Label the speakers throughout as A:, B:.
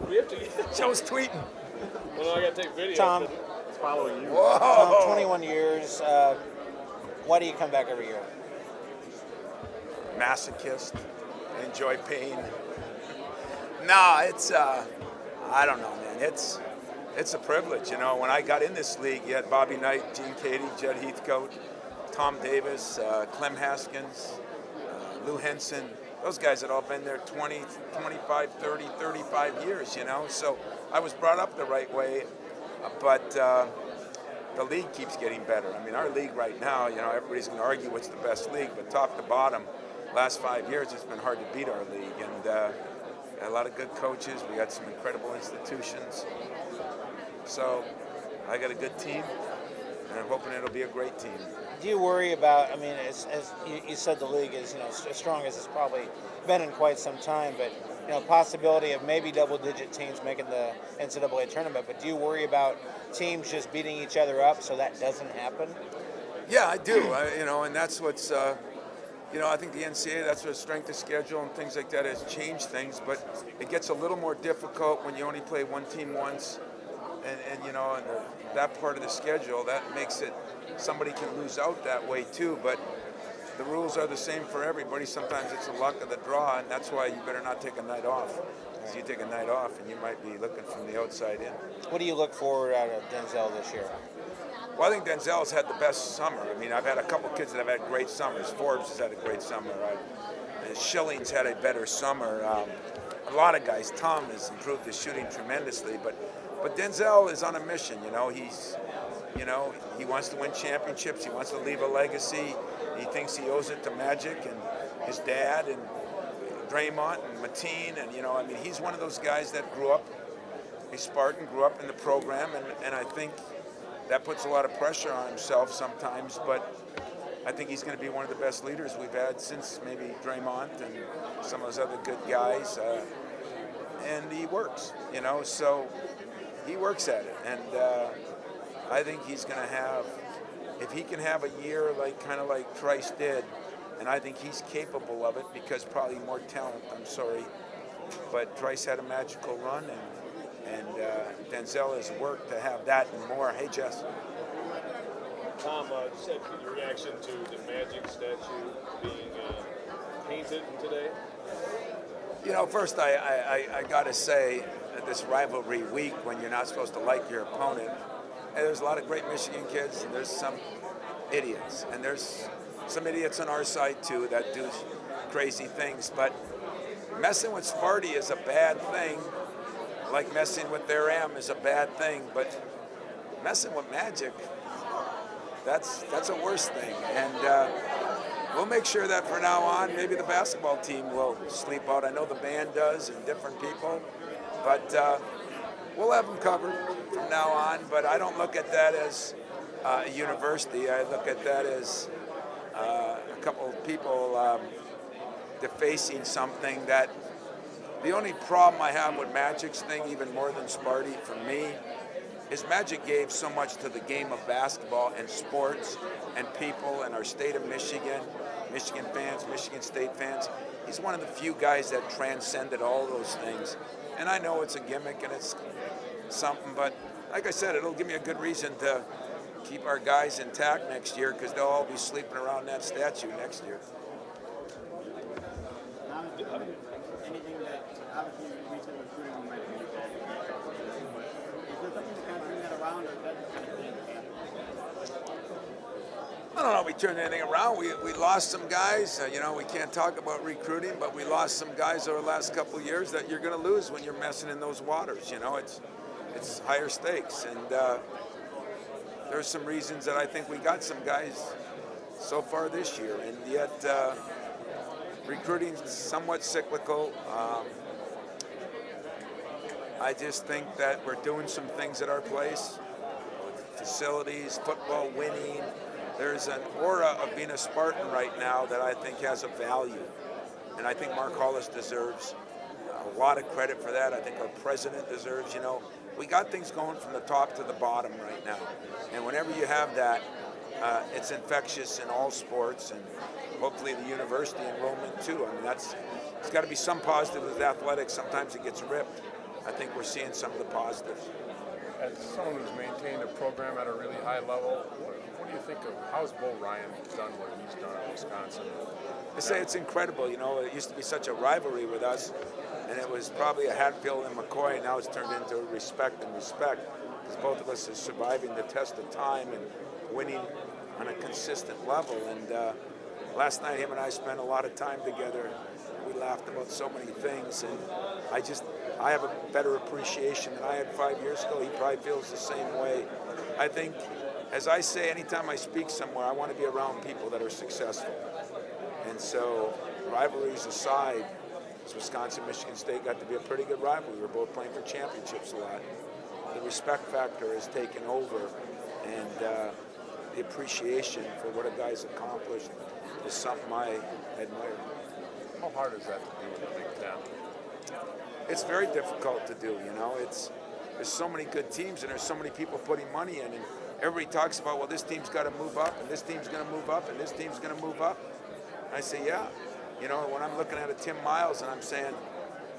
A: We have to get.
B: Joe's tweeting.
A: Well, I got to take video.
C: Tom.
A: It's following you.
B: Whoa.
C: Tom, 21 years. Why do you come back every year?
B: Masochist. Enjoy pain. No, it's I don't know, man. It's a privilege, you know. When I got in this league, you had Bobby Knight, Gene Cady, Judd Heathcote, Tom Davis, Clem Haskins, Lou Henson. Those guys had all been there 20, 25, 30, 35 years, you know. So I was brought up the right way, but the league keeps getting better. I mean, our league right now, you know, everybody's going to argue what's the best league, but top to bottom, last 5 years, it's been hard to beat our league. And a lot of good coaches. We got some incredible institutions. So I got a good team, and I'm hoping it'll be a great team.
C: Do you worry about, I mean, as you said, the league is, you know, as strong as it's probably been in quite some time, but, you know, possibility of maybe double-digit teams making the NCAA tournament, but do you worry about teams just beating each other up so that doesn't happen?
B: Yeah, I do. You know, and that's what's, you know, I think the NCAA, that's what strength of schedule and things like that has changed things, but it gets a little more difficult when you only play one team once, and you know, and that part of the schedule, that makes it, somebody can lose out that way too, but the rules are the same for everybody. Sometimes it's the luck of the draw, and that's why you better not take a night off. Because you take a night off, and you might be looking from the outside in.
C: What do you look forward out of Denzel this year?
B: Well, I think Denzel's had the best summer. I mean, I've had a couple kids that have had great summers. Forbes has had a great summer. Schilling's had a better summer. A lot of guys. Tom has improved his shooting tremendously, but Denzel is on a mission. You know, he wants to win championships. He wants to leave a legacy. He thinks he owes it to Magic and his dad and Draymond and Mateen, and you know, I mean, he's one of those guys that grew up a Spartan, grew up in the program, and I think that puts a lot of pressure on himself sometimes, but I think he's going to be one of the best leaders we've had since maybe Draymond and some of those other good guys. And he works, you know, so he works at it. And I think he's going to have, if he can have a year like kind of like Trice did, and I think he's capable of it because probably more talent, I'm sorry, but Trice had a magical run, and Denzel has worked to have that and more. Hey, Jess.
A: Tom, just had your reaction to the Magic statue being painted today.
B: You know, first I got to say that this rivalry week when you're not supposed to like your opponent, and there's a lot of great Michigan kids, and there's some idiots, and there's some idiots on our side too that do crazy things, but messing with Sparty is a bad thing, like messing with their M is a bad thing, but messing with Magic, that's a worse thing. And we'll make sure that from now on, maybe the basketball team will sleep out. I know the band does and different people, but we'll have them covered from now on. But I don't look at that as a university. I look at that as a couple of people defacing something that. The only problem I have with Magic's thing, even more than Sparty for me, is Magic gave so much to the game of basketball and sports and people and our state of Michigan, Michigan fans, Michigan State fans. He's one of the few guys that transcended all those things. And I know it's a gimmick and it's something, but like I said, it'll give me a good reason to keep our guys intact next year because they'll all be sleeping around that statue next year.
D: Anything that obviously recent recruiting might be bad, but is there something to kind of turn that around, or is that kind of thing?
B: I don't know if we turned anything around. We lost some guys. You know, we can't talk about recruiting, but we lost some guys over the last couple of years that you're going to lose when you're messing in those waters. You know, it's higher stakes, and there's some reasons that I think we got some guys so far this year, and yet. Recruiting's somewhat cyclical. I just think that we're doing some things at our place, facilities, football, winning. There's an aura of being a Spartan right now that I think has a value. And I think Mark Hollis deserves a lot of credit for that. I think our president deserves, you know, we got things going from the top to the bottom right now. And whenever you have that, it's infectious in all sports, and hopefully the university enrollment too. I mean, there's got to be some positive with athletics. Sometimes it gets ripped. I think we're seeing some of the positives.
E: As someone who's maintained a program at a really high level, what do you think of how's Bo Ryan done what he's done at Wisconsin?
B: I say it's incredible. You know, it used to be such a rivalry with us, and it was probably a Hatfield and McCoy. Now it's turned into respect and respect, because both of us are surviving the test of time and winning on a consistent level. And last night, him and I spent a lot of time together. We laughed about so many things, and I have a better appreciation than I had 5 years ago. He probably feels the same way. I think, as I say, anytime I speak somewhere, I want to be around people that are successful. And so, rivalries aside, Wisconsin-Michigan State got to be a pretty good rivalry. We were both playing for championships a lot. The respect factor has taken over, and the appreciation for what a guy's accomplished is something I admire.
E: How hard is that to do in the Big Ten?
B: It's very difficult to do, you know. There's so many good teams, and there's so many people putting money in, and everybody talks about, well, this team's got to move up, and this team's going to move up, and this team's going to move up. I say, yeah. You know, when I'm looking at a Tim Miles and I'm saying,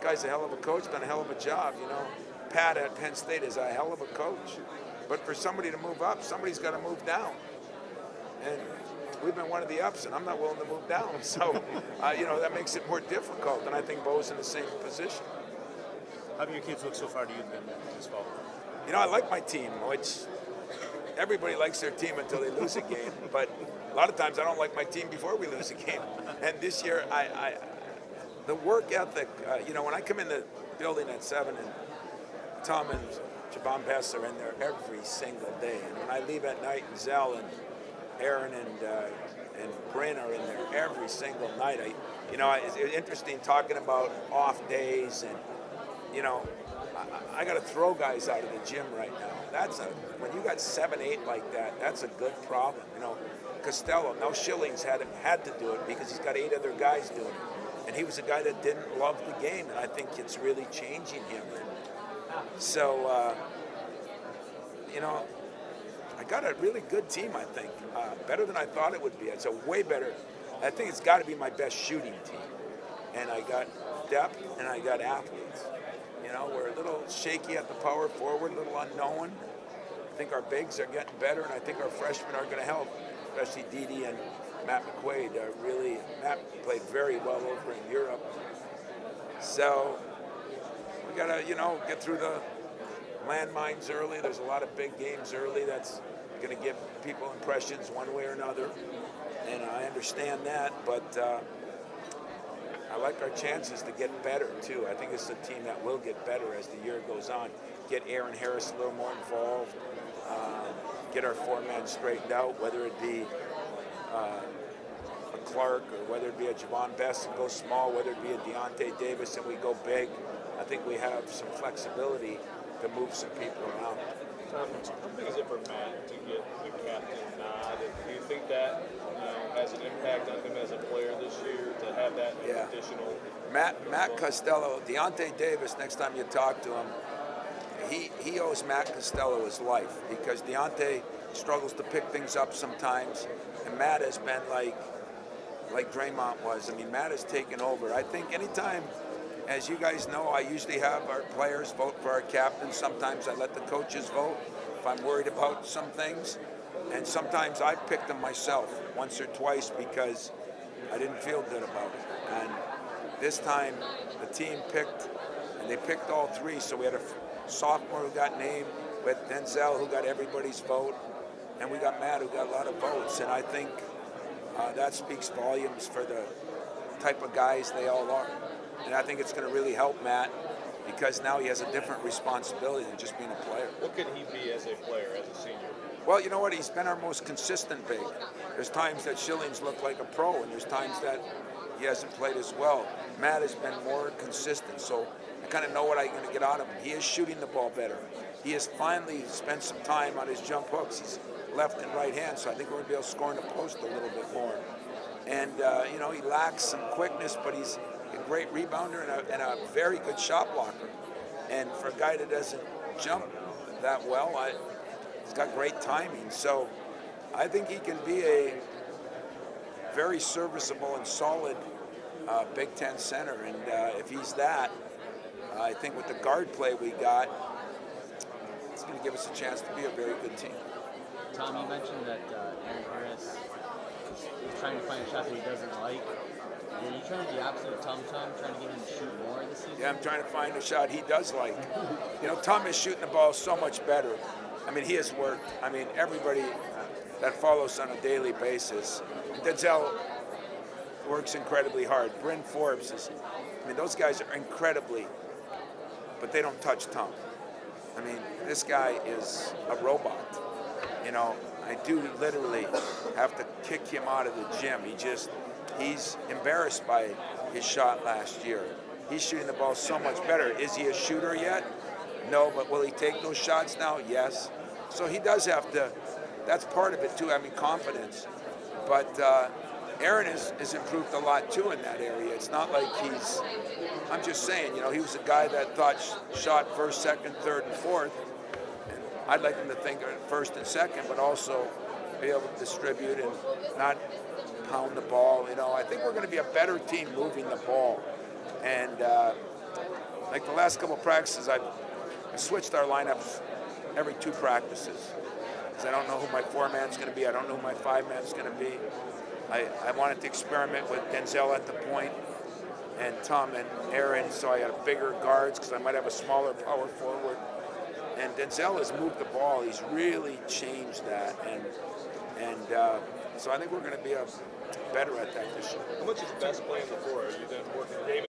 B: guy's a hell of a coach, done a hell of a job, you know. Pat at Penn State is a hell of a coach. But for somebody to move up, somebody's got to move down. And we've been one of the ups, and I'm not willing to move down. So, you know, that makes it more difficult. And I think Bo's in the same position.
D: How have your kids looked so far to you this fall?
B: You know, I like my team, which everybody likes their team until they lose a game. But a lot of times I don't like my team before we lose a game. And this year, the work ethic, you know, when I come in the building at 7 and Tom and Javon Bess are in there every single day. And when I leave at night, and Zell and Aaron and Bryn are in there every single night. It's interesting talking about off days, and you know, I got to throw guys out of the gym right now. When you got 7, 8 like that, that's a good problem. You know, Costello, now Schillings had to do it because he's got 8 other guys doing it, and he was a guy that didn't love the game, and I think it's really changing him. And so, you know, I got a really good team, I think. Better than I thought it would be. It's a way better. I think it's got to be my best shooting team. And I got depth and I got athletes. You know, we're a little shaky at the power forward, a little unknown. I think our bigs are getting better, and I think our freshmen are going to help, especially Dede and Matt McQuaid. Matt played very well over in Europe. So we got to, you know, get through the landmines early. There's a lot of big games early. That's going to give people impressions one way or another, and I understand that, but I like our chances to get better too. I think it's a team that will get better as the year goes on. Get Aaron Harris a little more involved, get our 4-man straightened out, whether it be a Clark or whether it be a Javon Bess and go small, whether it be a Deonte Davis and we go big. I think we have some flexibility to move some people around.
A: How big is it for Matt to get the captain nod? And do you think that has an impact on him as a player this year to have that additional?
B: Matt Costello, Deonte Davis, next time you talk to him, he owes Matt Costello his life because Deonte struggles to pick things up sometimes, and Matt has been like Draymond was. I mean, Matt has taken over. I think anytime, as you guys know, I usually have our players vote for our captain. Sometimes I let the coaches vote if I'm worried about some things. And sometimes I picked them myself once or twice because I didn't feel good about it. And this time the team picked, and they picked all 3. So we had a sophomore who got named, with Denzel who got everybody's vote, and we got Matt who got a lot of votes. And I think that speaks volumes for the type of guys they all are. And I think it's going to really help Matt because now he has a different responsibility than just being a player.
A: What could he be as a player, as a senior?
B: Well, you know what? He's been our most consistent big. There's times that Schillings looked like a pro, and there's times that he hasn't played as well. Matt has been more consistent, so I kind of know what I'm going to get out of him. He is shooting the ball better. He has finally spent some time on his jump hooks. He's left and right hand, so I think we're going to be able to score in the post a little bit more. And, you know, he lacks some quickness, but he's a great rebounder and a very good shot blocker. And for a guy that doesn't jump that well, he's got great timing. So I think he can be a very serviceable and solid Big Ten center, and if he's that, I think with the guard play we got, it's going to give us a chance to be a very good team.
F: Tom, you mentioned that Aaron Harris is trying to find a shot that he doesn't like. Are you trying to be absolute Tom-Tom, trying to get him to shoot more this season?
B: Yeah, I'm trying to find a shot he does like. You know, Tom is shooting the ball so much better. I mean, he has worked. I mean, everybody that follows on a daily basis. Denzel works incredibly hard. Bryn Forbes is, I mean, those guys are incredibly, but they don't touch Tom. I mean, this guy is a robot. You know, I do literally have to kick him out of the gym. He's embarrassed by his shot last year. He's shooting the ball so much better. Is he a shooter yet? No, but will he take those shots now? Yes. So he does have to, that's part of it too, having confidence. But Aaron has improved a lot too in that area. It's not like I'm just saying, you know, he was a guy that thought shot first, second, third, and fourth. And I'd like him to think first and second, but also be able to distribute and not pound the ball. You know, I think we're going to be a better team moving the ball. And like the last couple of practices, I switched our lineups every 2 practices because I don't know who my 4-man's going to be. I don't know who my 5-man's going to be. I wanted to experiment with Denzel at the point and Tom and Aaron, so I got bigger guards because I might have a smaller power forward. And Denzel has moved the ball. He's really changed that. And so I think we're going to be better at that this year.
A: How much is best play on the floor? Are you then working David?